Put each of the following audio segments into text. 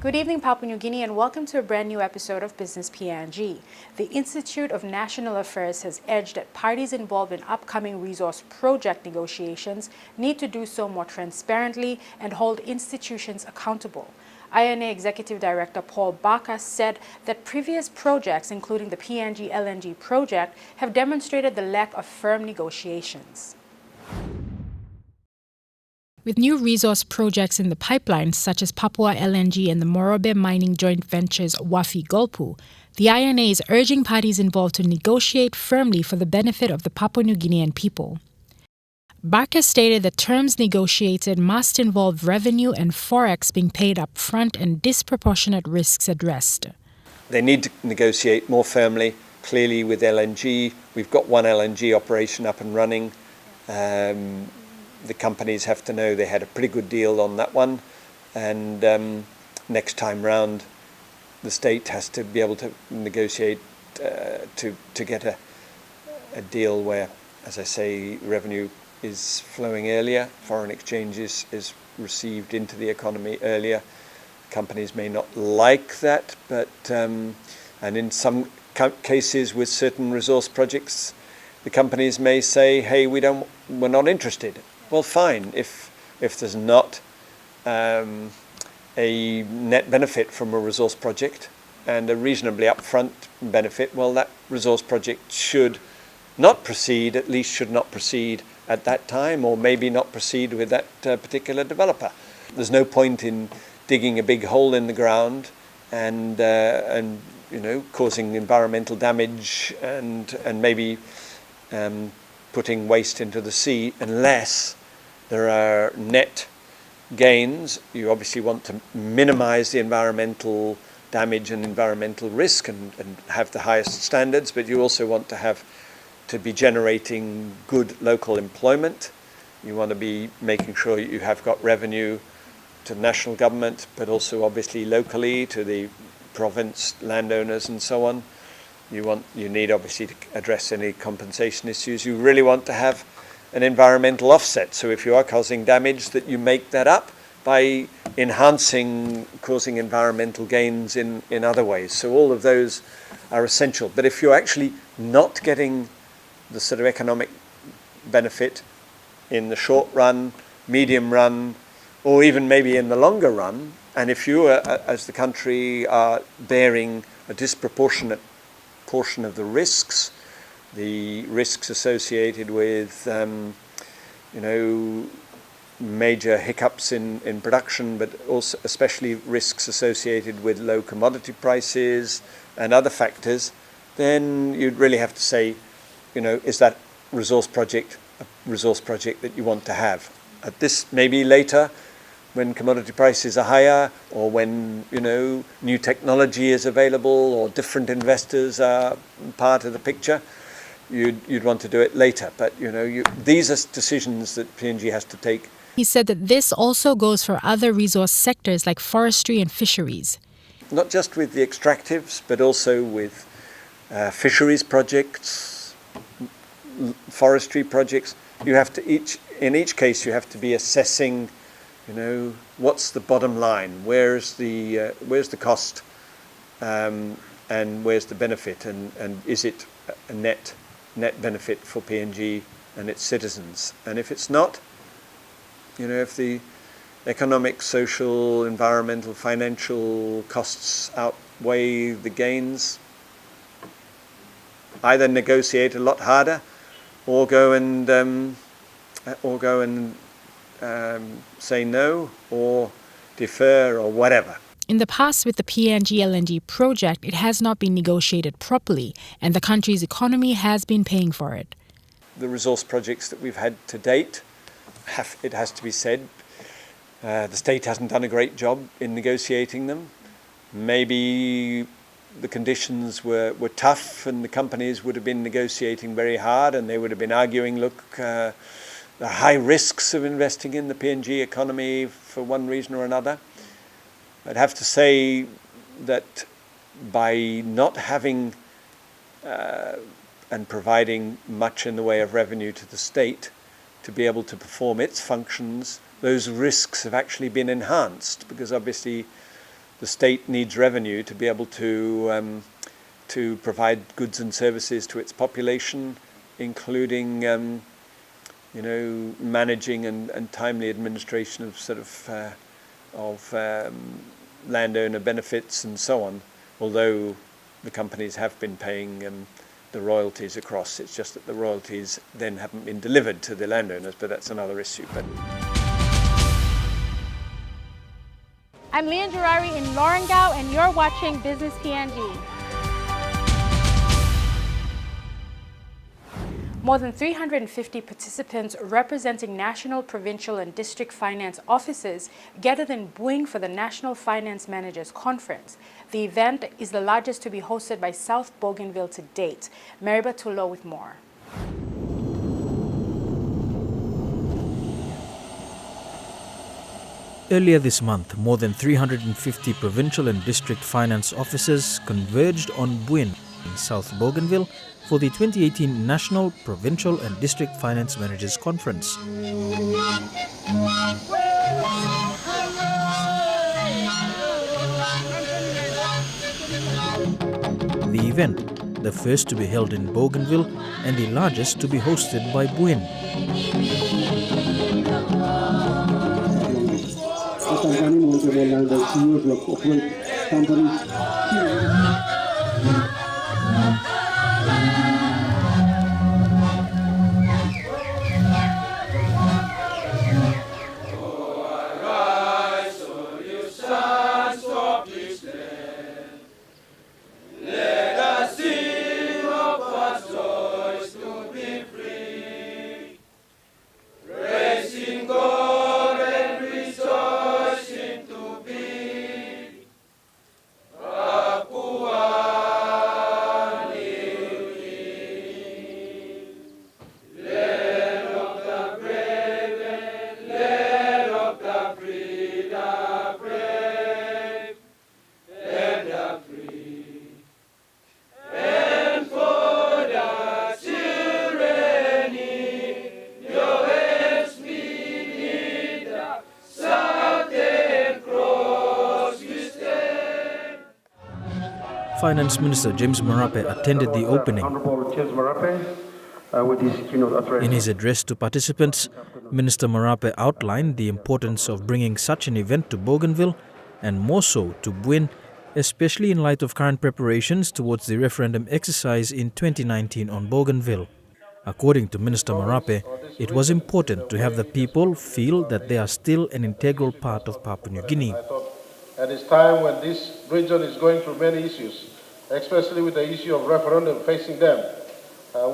Good evening, Papua New Guinea, and welcome to a brand new episode of Business PNG. The Institute of National Affairs has urged that parties involved in upcoming resource project negotiations need to do so more transparently and hold institutions accountable. INA Executive Director Paul Barker said that previous projects, including the PNG LNG project, have demonstrated the lack of firm negotiations. With new resource projects in the pipeline, such as Papua LNG and the Morobe mining joint ventures Wafi Golpu, the INA is urging parties involved to negotiate firmly for the benefit of the Papua New Guinean people. Barker stated that terms negotiated must involve revenue and forex being paid up front and disproportionate risks addressed. They need to negotiate more firmly, clearly with LNG. We've got one LNG operation up and running. The companies have to know they had a pretty good deal on that one, and next time round the state has to be able to negotiate to get a deal where, as I say, revenue is flowing earlier, foreign exchange is received into the economy earlier. Companies may not like that, but and in some cases with certain resource projects, the companies may say, hey, we're not interested. Well, fine. If there's not a net benefit from a resource project and a reasonably upfront benefit, well, that resource project should not proceed, at least should not proceed at that time, or maybe not proceed with that particular developer. There's no point in digging a big hole in the ground and causing environmental damage and maybe putting waste into the sea unless there are net gains. You obviously want to minimize the environmental damage and environmental risk and have the highest standards, but you also want to be generating good local employment. You want to be making sure you have got revenue to the national government, but also obviously locally to the province landowners and so on. You need obviously to address any compensation issues. You really want to have an environmental offset. So if you are causing damage, that you make that up by causing environmental gains in other ways. So all of those are essential. But if you're actually not getting the sort of economic benefit in the short run, medium run, or even maybe in the longer run, and if you as the country are bearing a disproportionate portion of the risks associated with major hiccups in production, but also especially risks associated with low commodity prices and other factors, then you'd really have to say, is that resource project a resource project that you want to have? At this, maybe later, when commodity prices are higher, or when new technology is available, or different investors are part of the picture, you'd want to do it later. But these are decisions that PNG has to take. He said that this also goes for other resource sectors like forestry and fisheries. Not just with the extractives, but also with fisheries projects, forestry projects. You have to in each case you have to be assessing, what's the bottom line? Where's the cost, and where's the benefit? And is it a net benefit for PNG and its citizens? And if it's not, if the economic, social, environmental, financial costs outweigh the gains, either negotiate a lot harder, or go and say no, or defer, or whatever. In the past, with the PNG LNG project, it has not been negotiated properly, and the country's economy has been paying for it. The resource projects that we've had to date, it has to be said, the state hasn't done a great job in negotiating them. Maybe the conditions were tough, and the companies would have been negotiating very hard, and they would have been arguing, look, the high risks of investing in the PNG economy for one reason or another. I'd have to say that by not having and providing much in the way of revenue to the state to be able to perform its functions, those risks have actually been enhanced, because obviously the state needs revenue to be able to provide goods and services to its population, including managing and timely administration of landowner benefits and so on. Although the companies have been paying the royalties across, it's just that the royalties then haven't been delivered to the landowners, but that's another issue. I'm Leanne Jurari in Lorengau, and you're watching Business PNG. More than 350 participants representing national, provincial, and district finance offices gathered in Buin for the National Finance Managers Conference. The event is the largest to be hosted by South Bougainville to date. Marape Tulo with more. Earlier this month, more than 350 provincial and district finance officers converged on Buin in South Bougainville for the 2018 National, Provincial and District Finance Managers Conference. The event, the first to be held in Bougainville and the largest to be hosted by Buin. Finance Minister James Marape attended the opening. In his address to participants, Minister Marape outlined the importance of bringing such an event to Bougainville and more so to Buin, especially in light of current preparations towards the referendum exercise in 2019 on Bougainville. According to Minister Marape, it was important to have the people feel that they are still an integral part of Papua New Guinea. At this time when this region is going through many issues, especially with the issue of referendum facing them,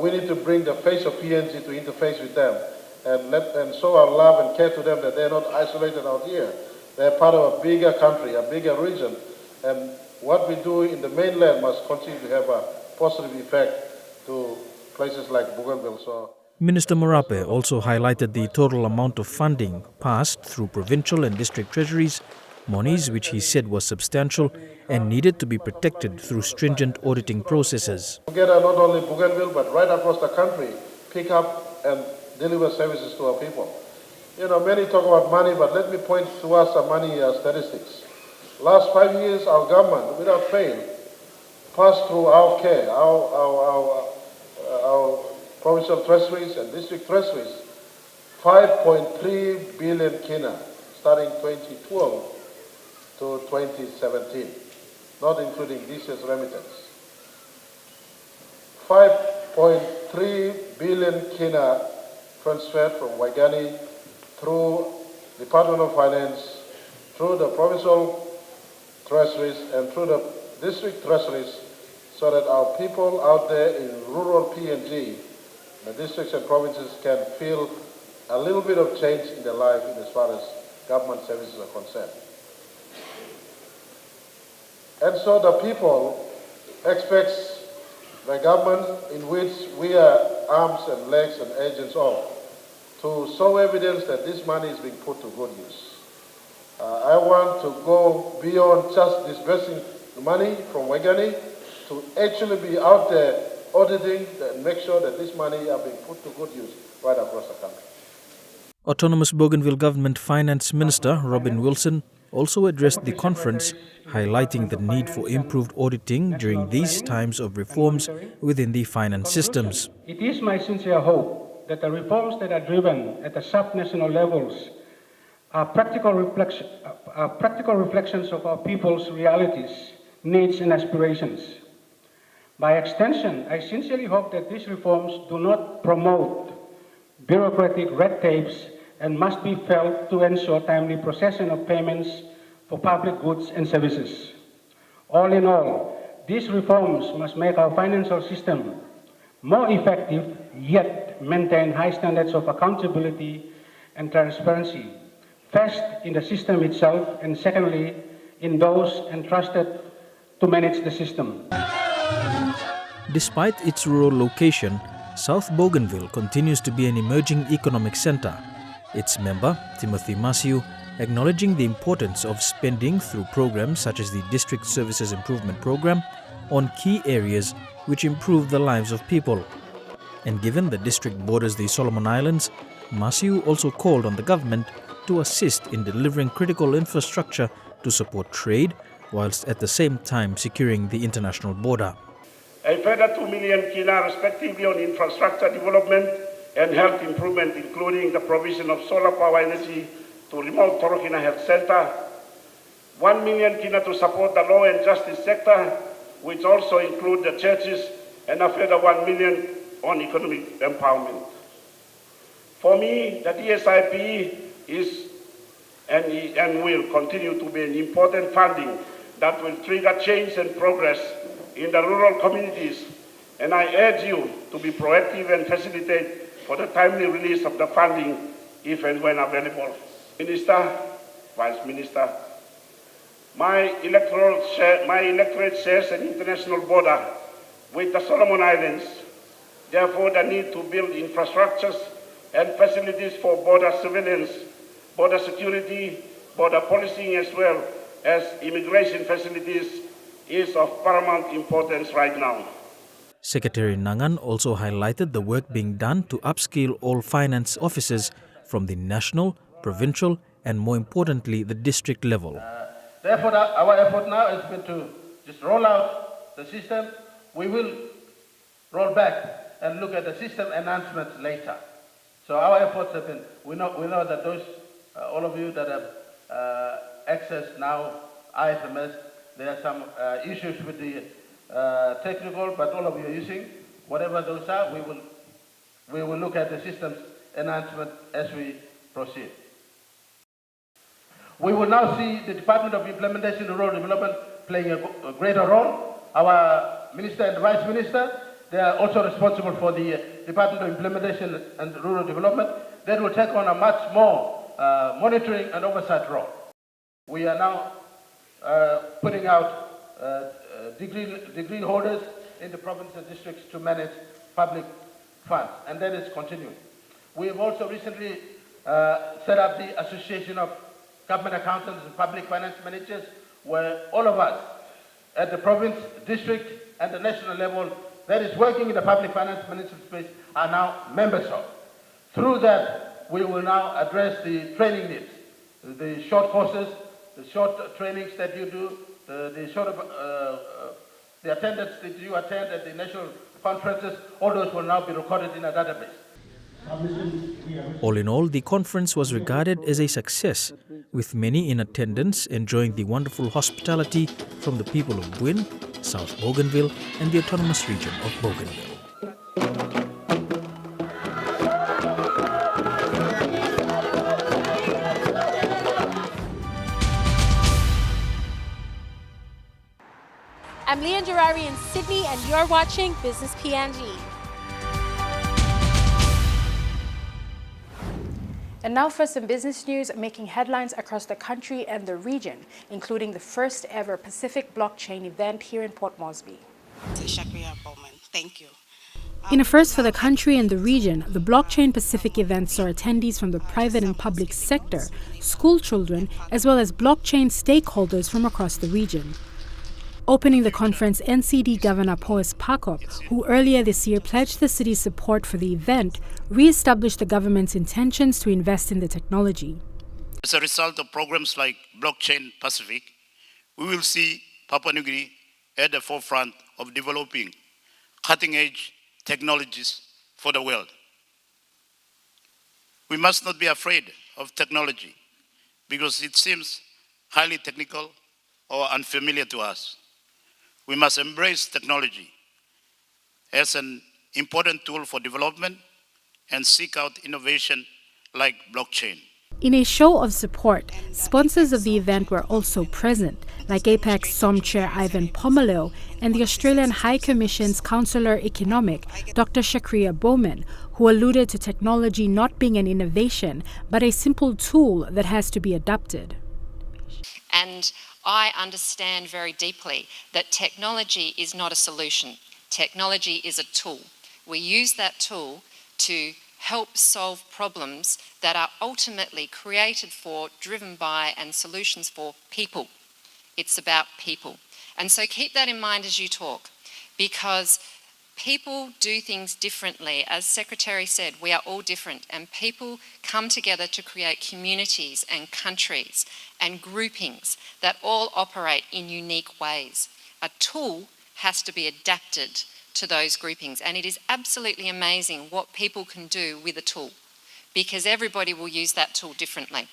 we need to bring the face of PNG to interface with them and show our love and care to them that they're not isolated out here. They're part of a bigger country, a bigger region, and what we do in the mainland must continue to have a positive effect to places like Bougainville. Minister Marape also highlighted the total amount of funding passed through provincial and district treasuries, monies which he said was substantial and needed to be protected through stringent auditing processes. Together, not only Bougainville, but right across the country, pick up and deliver services to our people. Many talk about money, but let me point to us some money statistics. Last 5 years, our government, without fail, passed through our care, our provincial treasuries and district treasuries, 5.3 billion kina, starting 2012 to 2017, not including this year's remittance. 5.3 billion kina transferred from Waigani through Department of Finance, through the provincial treasuries and through the district treasuries, so that our people out there in rural PNG, the districts and provinces, can feel a little bit of change in their life in as far as government services are concerned. And so the people expects the government, in which we are arms and legs and agents of, to show evidence that this money is being put to good use. I want to go beyond just disbursing the money from Waigani to actually be out there auditing and make sure that this money are being put to good use right across the country. Autonomous Bougainville Government Finance Minister Robin Wilson also addressed the conference, highlighting the need for improved auditing during these times of reforms within the finance systems. It is my sincere hope that the reforms that are driven at the sub-national levels are practical reflections of our people's realities, needs and aspirations. By extension, I sincerely hope that these reforms do not promote bureaucratic red tapes and must be felt to ensure timely processing of payments for public goods and services. All in all, these reforms must make our financial system more effective, yet maintain high standards of accountability and transparency, first in the system itself, and secondly, in those entrusted to manage the system. Despite its rural location, South Bougainville continues to be an emerging economic center. Its member, Timothy Masiu, acknowledging the importance of spending through programs such as the District Services Improvement Program on key areas which improve the lives of people. And given the district borders the Solomon Islands, Masiu also called on the government to assist in delivering critical infrastructure to support trade, whilst at the same time securing the international border. A further 2 million kina respectively on infrastructure development and health improvement, including the provision of solar power energy to remote Torokina Health Center, 1 million kina to support the law and justice sector, which also include the churches, and a further 1 million on economic empowerment. For me, the DSIP is and will continue to be an important funding that will trigger change and progress in the rural communities, and I urge you to be proactive and facilitate for the timely release of the funding if and when available. Minister, Vice Minister, my electorate shares an international border with the Solomon Islands. Therefore, the need to build infrastructures and facilities for border surveillance, border security, border policing, as well as immigration facilities is of paramount importance right now. Secretary Nangan also highlighted the work being done to upskill all finance officers from the national, provincial and more importantly the district level. Therefore, our effort now is to just roll out the system. We will roll back and look at the system enhancements later. So our efforts have been, we know that those, all of you that have access now, IFMS, there are some issues with the technical, but all of you are using. Whatever those are, we will look at the systems enhancement as we proceed. We will now see the Department of Implementation and Rural Development playing a greater role. Our Minister and Vice Minister, they are also responsible for the Department of Implementation and Rural Development. They will take on a much more monitoring and oversight role. We are now putting out degree holders in the province and districts to manage public funds, and that is continuing. We have also recently set up the Association of Government Accountants and Public Finance Managers, where all of us at the province, district, and the national level that is working in the public finance management space are now members of. Through that, we will now address the training needs, the short courses, the short trainings that you do, the attendance that you attend at the national conferences, all those will now be recorded in a database. All in all, the conference was regarded as a success, with many in attendance enjoying the wonderful hospitality from the people of Buin, South Bougainville and the autonomous region of Bougainville. I'm Leanne Gerari in Sydney, and you're watching Business PNG. And now for some business news making headlines across the country and the region, including the first ever Pacific blockchain event here in Port Moresby. Thank you. In a first for the country and the region, the Blockchain Pacific event saw attendees from the private and public sector, school children, as well as blockchain stakeholders from across the region. Opening the conference, NCD Governor Poes Pakop, who earlier this year pledged the city's support for the event, re-established the government's intentions to invest in the technology. As a result of programs like Blockchain Pacific, we will see Papua New Guinea at the forefront of developing cutting-edge technologies for the world. We must not be afraid of technology because it seems highly technical or unfamiliar to us. We must embrace technology as an important tool for development and seek out innovation like blockchain. In a show of support, sponsors of the event were also present, like APEC SOM Chair Ivan Pomaleo and the Australian High Commission's Councillor Economic, Dr. Shakria Bowman, who alluded to technology not being an innovation, but a simple tool that has to be adapted. And I understand very deeply that technology is not a solution. Technology is a tool. We use that tool to help solve problems that are ultimately created for, driven by, and solutions for people. It's about people. And so keep that in mind as you talk, because people do things differently. As Secretary said, we are all different, and people come together to create communities and countries and groupings that all operate in unique ways. A tool has to be adapted to those groupings, and it is absolutely amazing what people can do with a tool, because everybody will use that tool differently.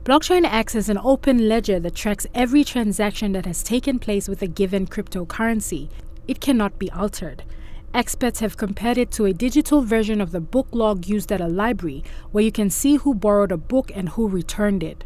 Blockchain acts as an open ledger that tracks every transaction that has taken place with a given cryptocurrency. It cannot be altered. Experts have compared it to a digital version of the book log used at a library, where you can see who borrowed a book and who returned it.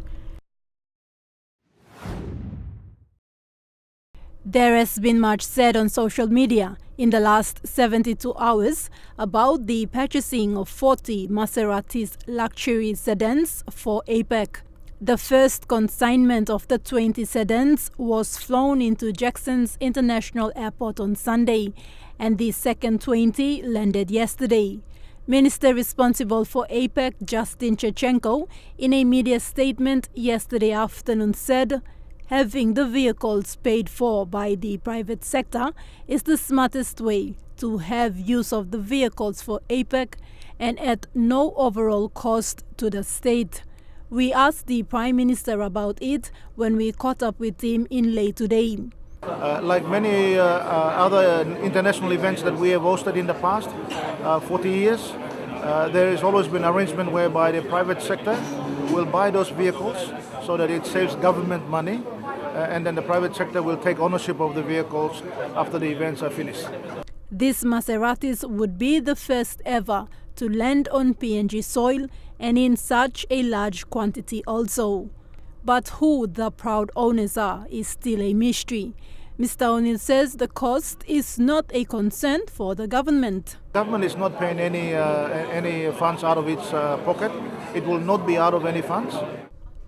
There has been much said on social media in the last 72 hours about the purchasing of 40 Maseratis luxury sedans for APEC. The first consignment of the 20 sedans was flown into Jackson's International Airport on Sunday, and the second 20 landed yesterday. Minister responsible for APEC, Justin Chechenko, in a media statement yesterday afternoon said, having the vehicles paid for by the private sector is the smartest way to have use of the vehicles for APEC and at no overall cost to the state. We asked the Prime Minister about it when we caught up with him in late today. Like many other international events that we have hosted in the past 40 years, there has always been arrangement whereby the private sector will buy those vehicles so that it saves government money, and then the private sector will take ownership of the vehicles after the events are finished. These Maseratis would be the first ever to land on PNG soil and in such a large quantity also. But who the proud owners are is still a mystery. Mr. O'Neill says the cost is not a concern for the government. Government is not paying any funds out of its pocket. It will not be out of any funds.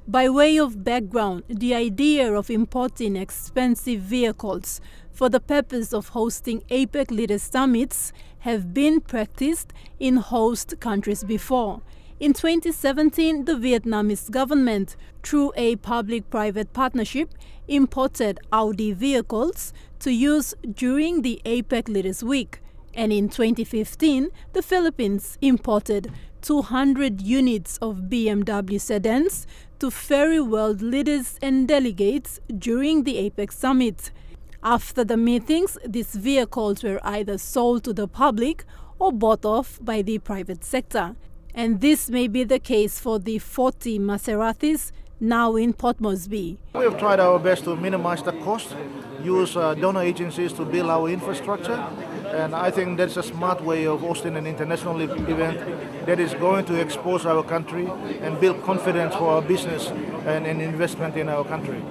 By way of background, the idea of importing expensive vehicles for the purpose of hosting APEC leader summits have been practiced in host countries before. In 2017, the Vietnamese government, through a public-private partnership, imported Audi vehicles to use during the APEC Leaders Week. And in 2015, the Philippines imported 200 units of BMW sedans to ferry world leaders and delegates during the APEC summit. After the meetings, these vehicles were either sold to the public or bought off by the private sector. And this may be the case for the 40 Maseratis now in Port Moresby. We have tried our best to minimize the cost, use donor agencies to build our infrastructure, and I think that's a smart way of hosting an international event that is going to expose our country and build confidence for our business and investment in our country.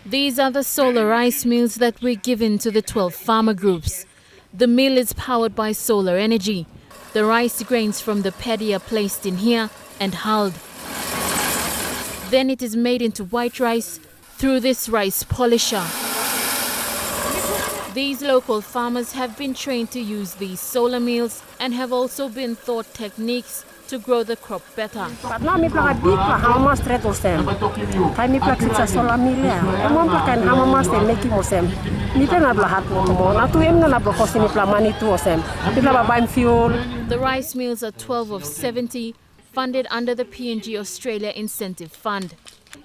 These are the Solarize mills that were given to the 12 farmer groups. The mill is powered by solar energy. The rice grains from the paddy are placed in here and hulled. Then it is made into white rice through this rice polisher. These local farmers have been trained to use these solar mills and have also been taught techniques to grow the crop better. The rice mills are 12 of 70, funded under the PNG Australia Incentive Fund.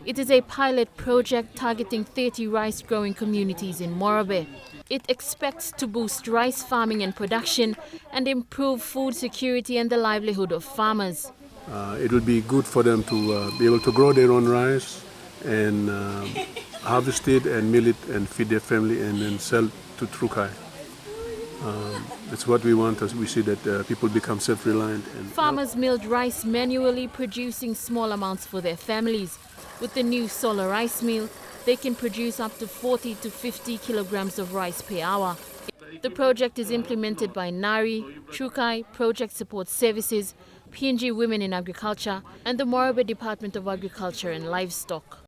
It is a pilot project targeting 30 rice-growing communities in Marape. It expects to boost rice farming and production and improve food security and the livelihood of farmers. It would be good for them to be able to grow their own rice and harvest it and mill it and feed their family and then sell to Trukai. That's what we want as we see that people become self-reliant. Farmers milled rice manually, producing small amounts for their families. With the new Solarize mill, they can produce up to 40 to 50 kilograms of rice per hour. The project is implemented by NARI, Trukai, Project Support Services, PNG Women in Agriculture, and the Marape Department of Agriculture and Livestock.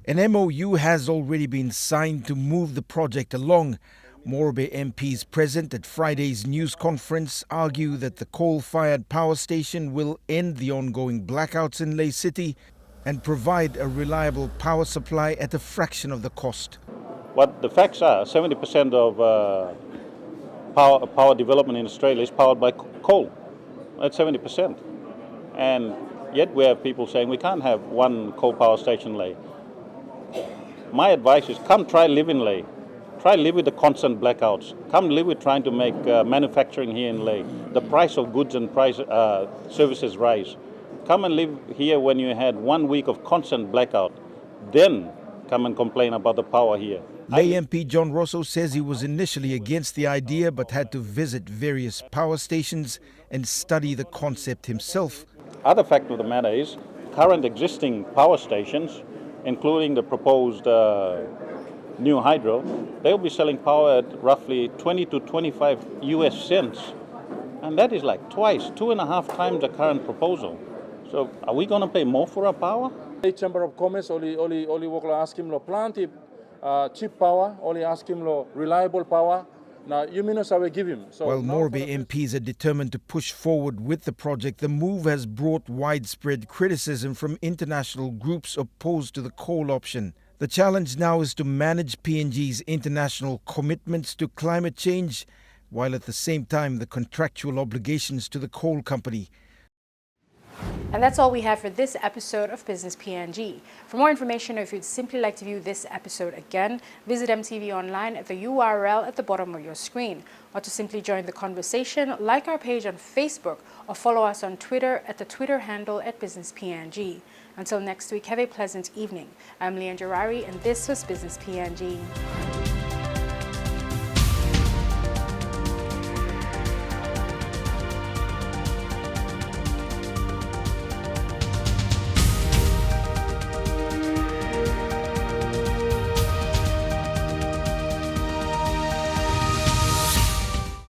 An MOU has already been signed to move the project along. Marape MPs present at Friday's news conference argue that the coal-fired power station will end the ongoing blackouts in Ley City and provide a reliable power supply at a fraction of the cost. What the facts are, 70% of power development in Australia is powered by coal. That's 70%. And yet we have people saying we can't have one coal power station in Ley. My advice is come try live in Ley. Try live with the constant blackouts. Come live with trying to make manufacturing here in Ley. The price of goods and services rise. Come and live here when you had 1 week of constant blackout. Then come and complain about the power here. Ley MP John Rosso says he was initially against the idea but had to visit various power stations and study the concept himself. Other fact of the matter is current existing power stations, including the proposed new hydro, they'll be selling power at roughly 20 to 25 US cents. And that is like twice, 2.5 times the current proposal. So are we going to pay more for our power? The Chamber of Commerce only ask him plenty cheap power, only ask him reliable power. Now, you mean I will give him. So while Marape MPs are determined to push forward with the project, the move has brought widespread criticism from international groups opposed to the coal option. The challenge now is to manage PNG's international commitments to climate change, while at the same time the contractual obligations to the coal company. And that's all we have for this episode of Business PNG. For more information, or if you'd simply like to view this episode again, visit EMTV online at the URL at the bottom of your screen. Or to simply join the conversation, like our page on Facebook or follow us on Twitter at the Twitter handle at Business PNG. Until next week, have a pleasant evening. I'm Leanne Jarari, and this was Business PNG.